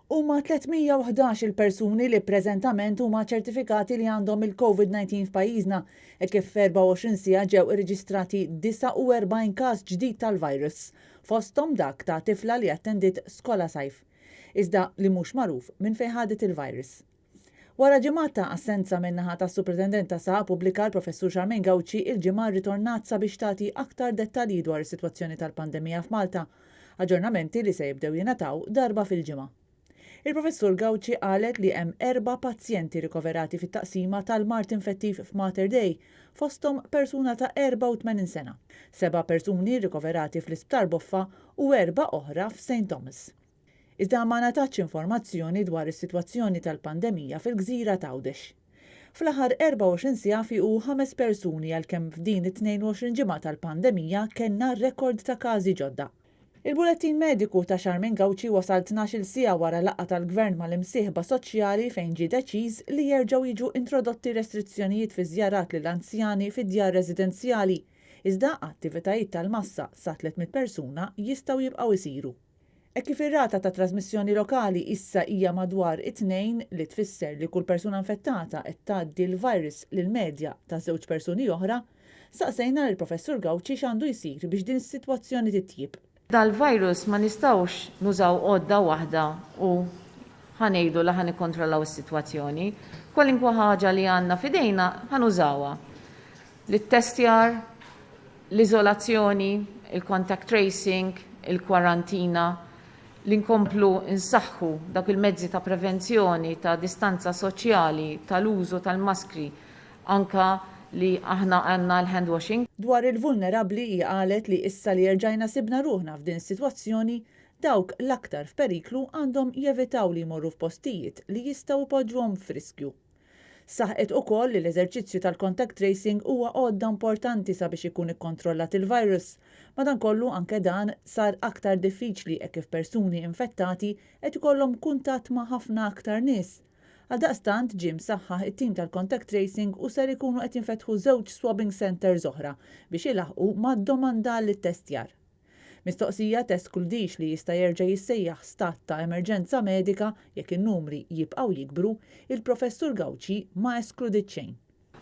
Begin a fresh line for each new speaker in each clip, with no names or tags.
Huma 311 il-persuni li preżentament huma ċertifikati li għandhom il-COVID-19 f'pajjiżna e kif 24 siegħa ġew irreġistrati 49 każ ġdid tal-virus, fosthom dak ta' tifla li attendit skola sajf. Iżda li mhux magħruf minn fejn ħadet il-virus. Wara ġimgħat ta' assenza min-naħa tas-Superintendent ta' Saħħa Pubblika l-Professur Charmaine Gauci il-ġimgħa rritornat sabiex tagħti aktar dettalji dwar is-sitwazzjoni tal-pandemija f'Malta, aġġornamenti li se jibdew jingħataw darba fil-ġimgħa. Il-Professur Gauci qalet li hemm 4 pazjenti rikoverati fit-taqsima tal-mart infettiv f'Mater Dei, fosthom persuna ta' 84 sena, 7 persuni rikoverati fl-Isptar Boffa u 4 oħra f'St. Thomas. Iżda ma ngħatax informazzjoni dwar is-sitwazzjoni tal-pandemija fil-Gżira ta' Għawdex. Fl-aħħar 24 siegħa fiequ 5 persuni għalkemm f'din it-22 ġimgħa tal-pandemija kellna rekord ta' każi ġodda. Il-bulettin mediku ta' Charmaine Gauci wasal 12 siegħa wara laqgħa tal-Gvern mal-imsieħba soċjali fejn ġie deċiż li jerġgħu jiġu introdotti restrizzjonijiet fi żjarat lill-anzjani fid-djar residenzjali, iżda attivitajiet tal-massa sa 300 persuna jistgħu jibqgħu jsiru. Hekk kif ir-rata ta' trasmissjoni lokali issa hija madwar 2 li tfisser li kull persuna infettata qed tgħaddi l-virus lil medja ta' żewġ persuni oħra, saqsejna lill-Professur Gauci x'għandu jsir biex din is-sitwazzjoni titjieb.
Dal-virus ma nistawx nużaw għodda waħda u ħanejdu la ħan ikkontrollaw is-sitwazzjoni. Kwalinkwa ħaġa li għandna fidejna ħanużawha. L-testjar, l-iżolazzjoni, il-contact tracing, il-kwarantina, l-inkomplu insaħħu dak il-mezzi ta' prevenzjoni, ta' distanza soċjali, tal-użu tal-maskri, anka li aħna għandna l-hand washing.
Dwar il-vulnerabbli qalet li issa li jerġajna sibna ruħna f'din is-sitwazzjoni, dawk l-aktar f'periklu għandhom jevitaw li jmorru f'postijiet li jistgħu jpoġġuhom f'riskju. Saħqet ukoll li l-eżerċizzju tal-contact tracing huwa għodda importanti sabiex ikun ikkontrollat il-virus. Madankollu anke dan sar aktar diffiċli hekk kif persuni infettati qed ikollhom kuntatt ma' ħafna aktar nies. Għaldaqstant ġie msaħħaħ it-tim tal-contact tracing u ser ikunu qed jinfetħu 2 swabbing centers oħra biex ilaħqu mad-domanda lit-testjar. Mistoqsija teskludix li jista' jerġa' jissejjaħ stat ta' emerġenza medika jekk in-numri jibqgħu jikbru, il-Professur Gauci ma eskludit xejn.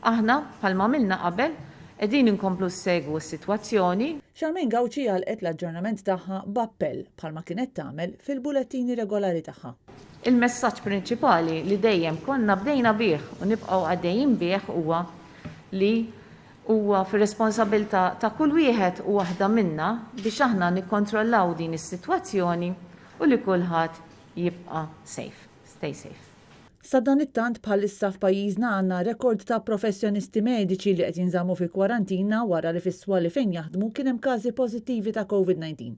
Aħna bħalma għamilna qabel qegħdin inkomplu ssegwu s-sitwazzjoni.
Charmaine Gauci għalqet l-aġġornament tagħha b'appell bħalma kienet tagħmel fil-bulettini regolari tagħha.
Il-messaġġ prinċipali li dejjem konna bdejna bih u nibqgħu għaddejjin bih huwa li huwa fir-responsabilità ta' kull wieħed u waħda minna biex aħna nikkontrollaw din is-sitwazzjoni u li kulħadd jibqa' safe, stay safe.
Sa dan it-tant bħalissa f'pajjiżna għandna rekord ta' professjonisti mediċi li qed jinżammu fi kwarantina wara li fis-swali fejn jaħdmu kien hemm każi pożittivi ta' COVID-19.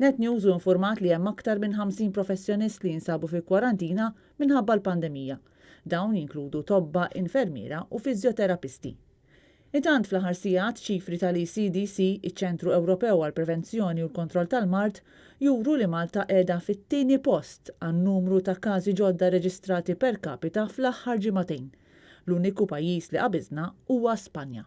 Net News informat li hemm aktar minn 50 professjonist li jinsabu fi kwarantina minħabba l-pandemija. Dawn jinkludu tobba, infermiera u fiżjoterapisti. Intant fl-aħħar sigħat ċifri tal-ECDC, iċ-Ċentru Ewropew għall Prevenzjoni u l-Kontroll tal-Mart, juru li Malta qiegħda fit-tieni post għan-numru ta' każi ġodda reġistrati per capita fl-aħħar ġimagħtejn. L-uniku pajjiż li qabiżna huwa Spanja.